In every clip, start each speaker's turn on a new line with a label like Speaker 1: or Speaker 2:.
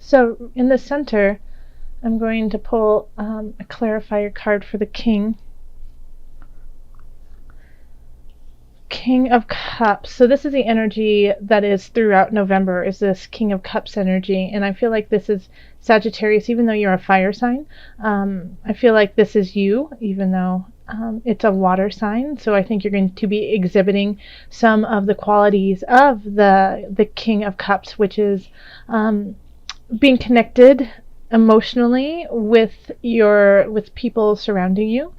Speaker 1: So in the center, I'm going to pull a clarifier card for the King. King of Cups. So this is the energy that is throughout November, is this King of Cups energy. And I feel like this is Sagittarius, even though you're a fire sign. I feel like this is you, even though it's a water sign. So I think you're going to be exhibiting some of the qualities of the King of Cups, which is being connected emotionally with people surrounding you,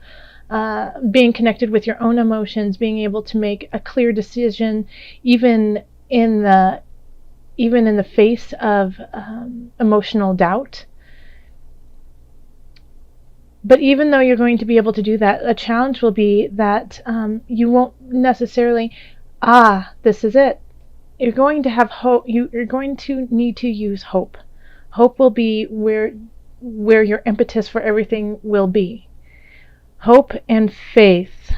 Speaker 1: being connected with your own emotions, being able to make a clear decision, even in the face of emotional doubt. But even though you're going to be able to do that, a challenge will be that you won't necessarily, this is it. You're going to have hope. You're going to need to use hope. Hope will be where your impetus for everything will be. Hope and faith,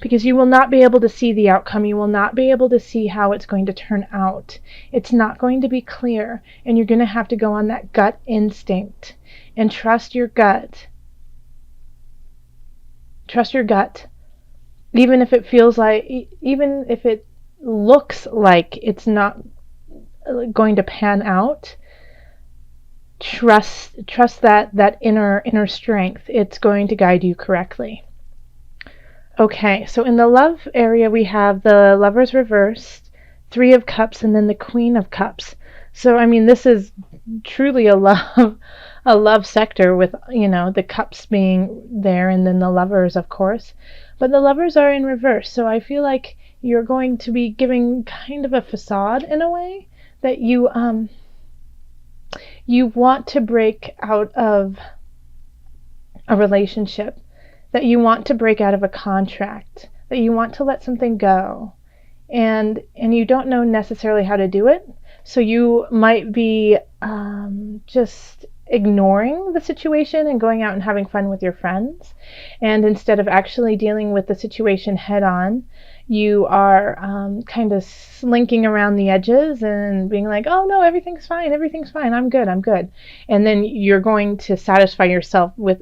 Speaker 1: because you will not be able to see the outcome. You will not be able to see how it's going to turn out. It's not going to be clear, and you're going to have to go on that gut instinct and trust your gut. Trust your gut, even if it feels like, even if it looks like it's not going to pan out. Trust that inner strength. It's going to guide you correctly. Okay, so in the love area we have the Lovers reversed, Three of Cups, and then the Queen of Cups. So I mean, this is truly a love sector, with the cups being there, and then the lovers, of course. But the lovers are in reverse, so I feel like you're going to be giving kind of a facade in a way that you want to break out of a relationship, that you want to break out of a contract, that you want to let something go, and you don't know necessarily how to do it. So you might be just ignoring the situation and going out and having fun with your friends. And instead of actually dealing with the situation head on, you are kind of slinking around the edges and being like, oh no, everything's fine, I'm good. And then you're going to satisfy yourself with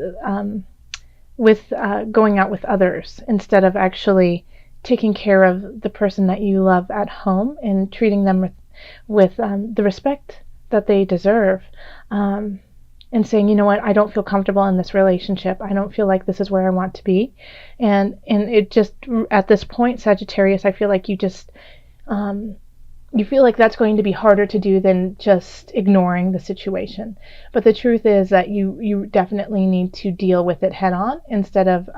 Speaker 1: going out with others, instead of actually taking care of the person that you love at home and treating them with the respect that they deserve, and saying, you know what, I don't feel comfortable in this relationship. I don't feel like this is where I want to be. And it just, at this point, Sagittarius, I feel like you just, you feel like that's going to be harder to do than just ignoring the situation. But the truth is that you definitely need to deal with it head on, instead of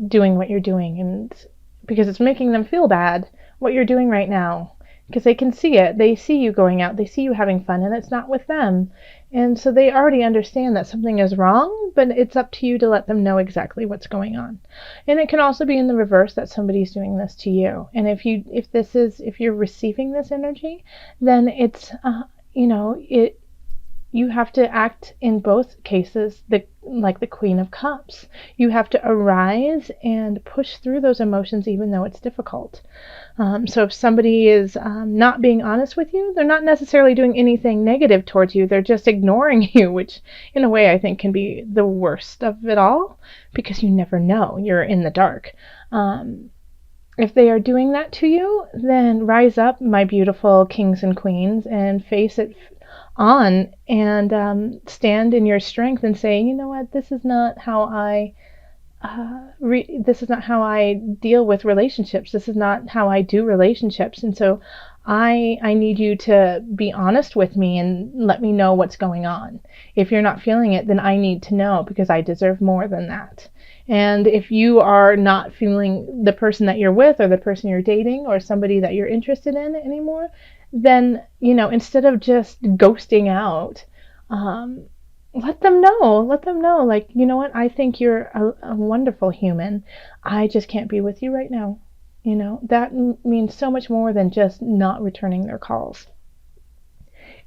Speaker 1: doing what you're doing, and because it's making them feel bad what you're doing right now, because they can see it. They see you going out, they see you having fun, and it's not with them. And so they already understand that something is wrong, but it's up to you to let them know exactly what's going on. And it can also be in the reverse, that somebody's doing this to you. And if you're receiving this energy, then it's you have to act in both cases like the Queen of Cups. You have to arise and push through those emotions, even though it's difficult. So if somebody is not being honest with you, they're not necessarily doing anything negative towards you. They're just ignoring you, which in a way I think can be the worst of it all, because you never know. You're in the dark. If they are doing that to you, then rise up, my beautiful kings and queens, and face it on, and stand in your strength and say, you know what, this is not how I deal with relationships. This is not how I do relationships. And so I need you to be honest with me and let me know what's going on. If you're not feeling it, then I need to know, because I deserve more than that. And if you are not feeling the person that you're with, or the person you're dating, or somebody that you're interested in anymore, then, instead of just ghosting out, let them know, like, you know what, I think you're a wonderful human. I just can't be with you right now. That means so much more than just not returning their calls.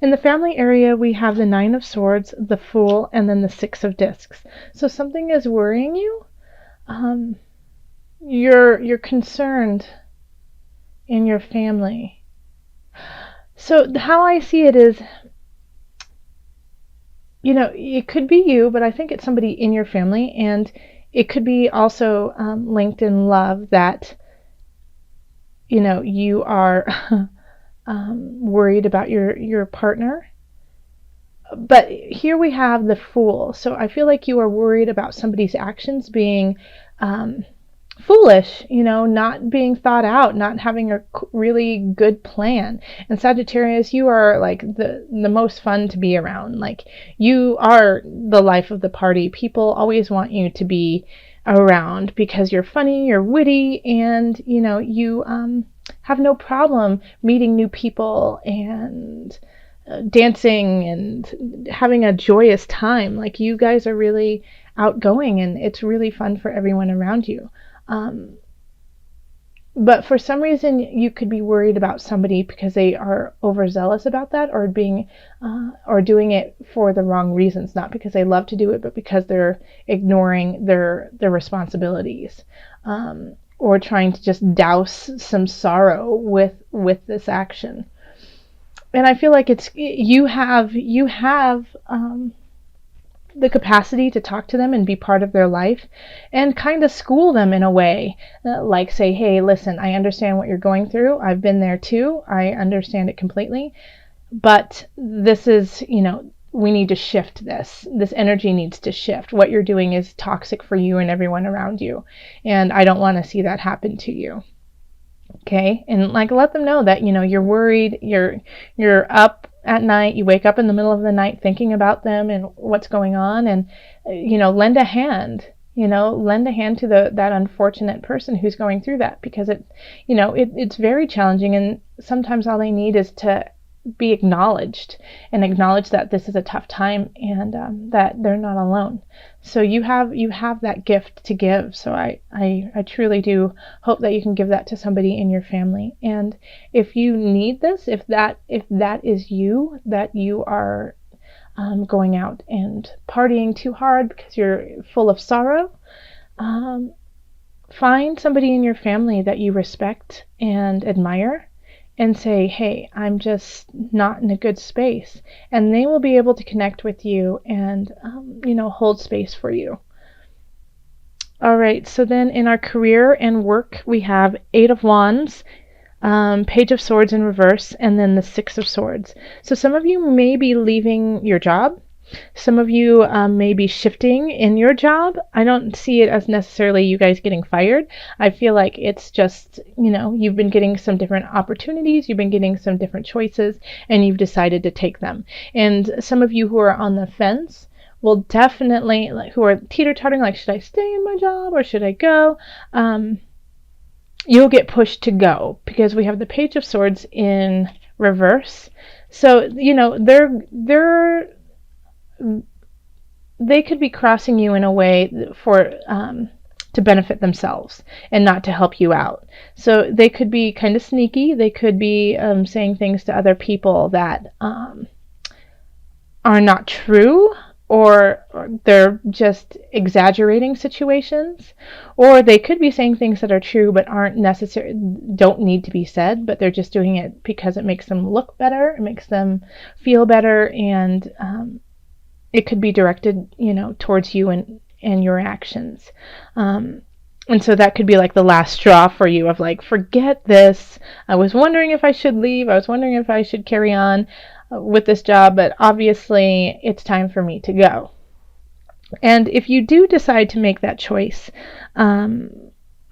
Speaker 1: In the family area, we have the Nine of Swords, the Fool, and then the Six of Discs. So something is worrying you. You're concerned in your family. So how I see it is, it could be you, but I think it's somebody in your family, and it could be also linked in love that, you are worried about your partner. But here we have the Fool. So I feel like you are worried about somebody's actions being foolish, not being thought out, not having a really good plan. And Sagittarius, you are like the most fun to be around. Like, you are the life of the party. People always want you to be around because you're funny, you're witty, and you have no problem meeting new people and dancing and having a joyous time. Like, you guys are really outgoing, and it's really fun for everyone around you. But for some reason, you could be worried about somebody because they are overzealous about that, or or doing it for the wrong reasons, not because they love to do it, but because they're ignoring their responsibilities, or trying to just douse some sorrow with this action. And I feel like you have the capacity to talk to them and be part of their life and kind of school them in a way, like say, hey, listen, I understand what you're going through. I've been there too. I understand it completely. But this is, we need to shift this. This energy needs to shift. What you're doing is toxic for you and everyone around you. And I don't want to see that happen to you. Okay. And like, let them know that, you're worried, you're up at night, you wake up in the middle of the night thinking about them and what's going on, and, lend a hand, to that unfortunate person who's going through that, because it's very challenging. And sometimes all they need is to be acknowledged, and acknowledge that this is a tough time, and that they're not alone. So you have that gift to give. So I truly do hope that you can give that to somebody in your family. And if you need this, if that is you, that you are going out and partying too hard because you're full of sorrow, find somebody in your family that you respect and admire, and say, hey, I'm just not in a good space. And they will be able to connect with you and, hold space for you. All right, so then in our career and work, we have 8 of Wands, Page of Swords in reverse, and then the 6 of Swords. So some of you may be leaving your job. Some of you may be shifting in your job. I don't see it as necessarily you guys getting fired. I feel like it's just, you've been getting some different opportunities, you've been getting some different choices, and you've decided to take them. And some of you who are on the fence will definitely, who are teeter-tottering, like, should I stay in my job or should I go? You'll get pushed to go, because we have the Page of Swords in reverse. So, they could be crossing you in a way for to benefit themselves and not to help you out. So they could be kind of sneaky. They could be saying things to other people that are not true, or they're just exaggerating situations, or they could be saying things that are true but aren't necessary, don't need to be said, but they're just doing it because it makes them look better, it makes them feel better, and it could be directed, towards you and your actions. And so that could be like the last straw for you, of like, forget this. I was wondering if I should leave. I was wondering if I should carry on with this job, but obviously it's time for me to go. And if you do decide to make that choice,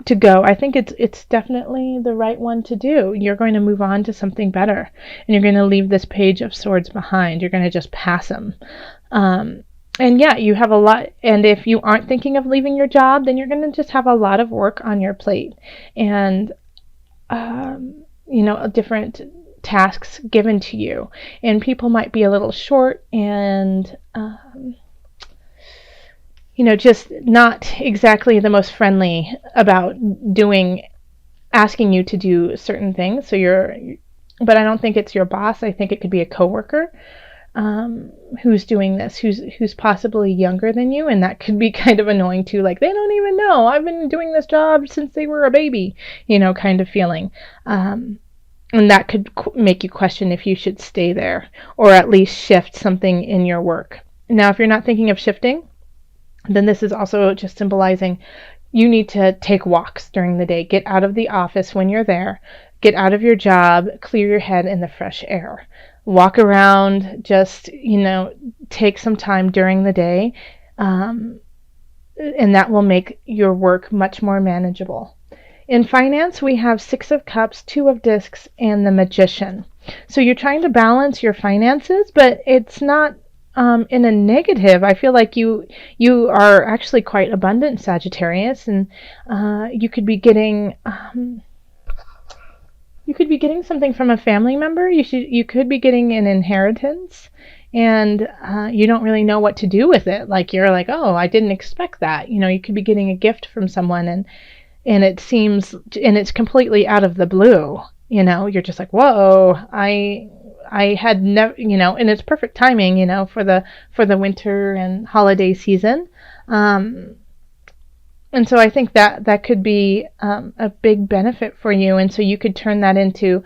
Speaker 1: to go, I think it's definitely the right one to do. You're going to move on to something better, and you're going to leave this Page of Swords behind. You're going to just pass them. And yeah, you have a lot. And if you aren't thinking of leaving your job, then you're going to just have a lot of work on your plate, and different tasks given to you, and people might be a little short, and just not exactly the most friendly about asking you to do certain things. But I don't think it's your boss. I think it could be a coworker who's doing this, who's possibly younger than you, and that could be kind of annoying too. Like, they don't even know I've been doing this job since they were a baby, kind of feeling. And that could make you question if you should stay there or at least shift something in your work. Now, if you're not thinking of shifting, then this is also just symbolizing you need to take walks during the day. Get out of the office when you're there. Get out of your job. Clear your head in the fresh air. Walk around. Just, take some time during the day. And that will make your work much more manageable. In finance, we have 6 of Cups, 2 of Discs, and the Magician. So you're trying to balance your finances, but it's not in a negative. I feel like you are actually quite abundant, Sagittarius, and you could be getting something from a family member. You could be getting an inheritance, and you don't really know what to do with it. Like you're like, oh, I didn't expect that. You could be getting a gift from someone, and it's completely out of the blue. You're just like, whoa, I had never, and it's perfect timing, for the winter and holiday season. And so I think that could be a big benefit for you. And so you could turn that into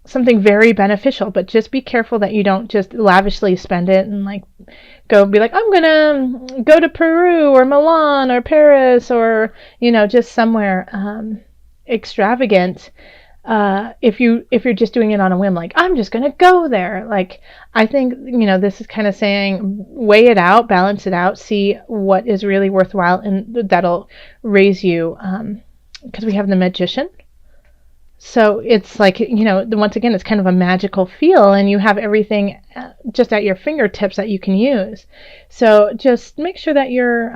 Speaker 1: something very beneficial, but just be careful that you don't just lavishly spend it and be like, I'm gonna go to Peru or Milan or Paris or just somewhere extravagant. If you're just doing it on a whim, like I'm just gonna go there. I think this is kind of saying weigh it out, balance it out, see what is really worthwhile, and that'll raise you. Because we have the Magician. So it's like, once again, it's kind of a magical feel, and you have everything just at your fingertips that you can use. So just make sure that you're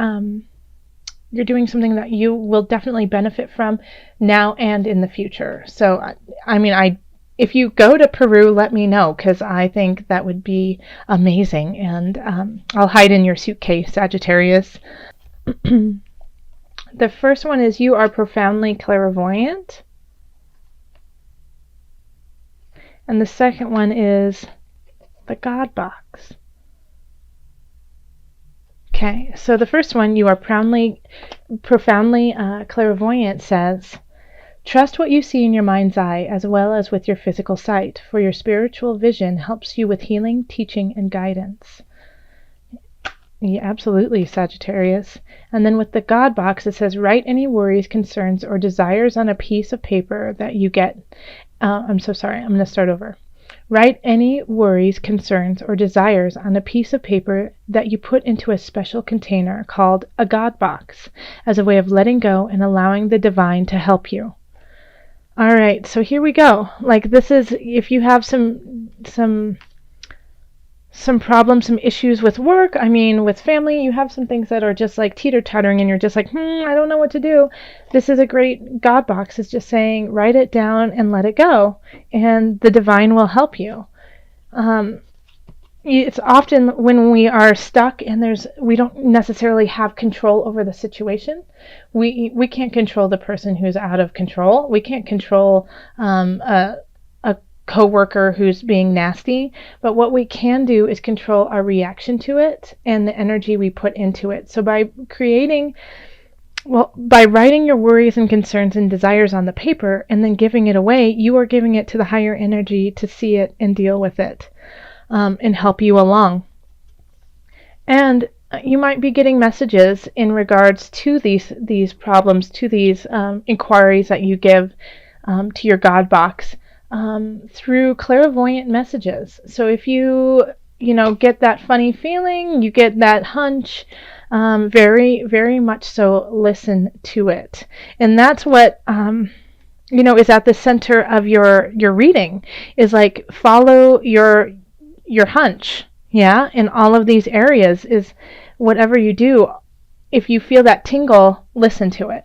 Speaker 1: doing something that you will definitely benefit from now and in the future. So, if you go to Peru, let me know, because I think that would be amazing. And I'll hide in your suitcase, Sagittarius. The first one is you are profoundly clairvoyant. And the second one is the God box. Okay, so the first one, you are profoundly clairvoyant, says, trust what you see in your mind's eye as well as with your physical sight, for your spiritual vision helps you with healing, teaching, and guidance. Yeah, absolutely, Sagittarius. And then with the God box, it says, write any worries, concerns, or desires on a piece of paper that you get. I'm so sorry. I'm going to start over. Write any worries, concerns, or desires on a piece of paper that you put into a special container called a God box as a way of letting go and allowing the divine to help you. All right, so here we go. This is if you have some problems, some issues with work, with family, you have some things that are just teeter-tottering and you're just like, I don't know what to do. This is a great God box. It's just saying, write it down and let it go, and the divine will help you. It's often when we are stuck and we don't necessarily have control over the situation. We can't control the person who's out of control. We can't control a coworker who's being nasty, but what we can do is control our reaction to it and the energy we put into it. So by writing your worries and concerns and desires on the paper and then giving it away, you are giving it to the higher energy to see it and deal with it, and help you along. And you might be getting messages in regards to these problems, to these inquiries that you give to your God box. Through clairvoyant messages. So if you get that funny feeling, you get that hunch, very, very much so listen to it. And that's what, is at the center of your reading, is follow your hunch. Yeah. In all of these areas is whatever you do, if you feel that tingle, listen to it.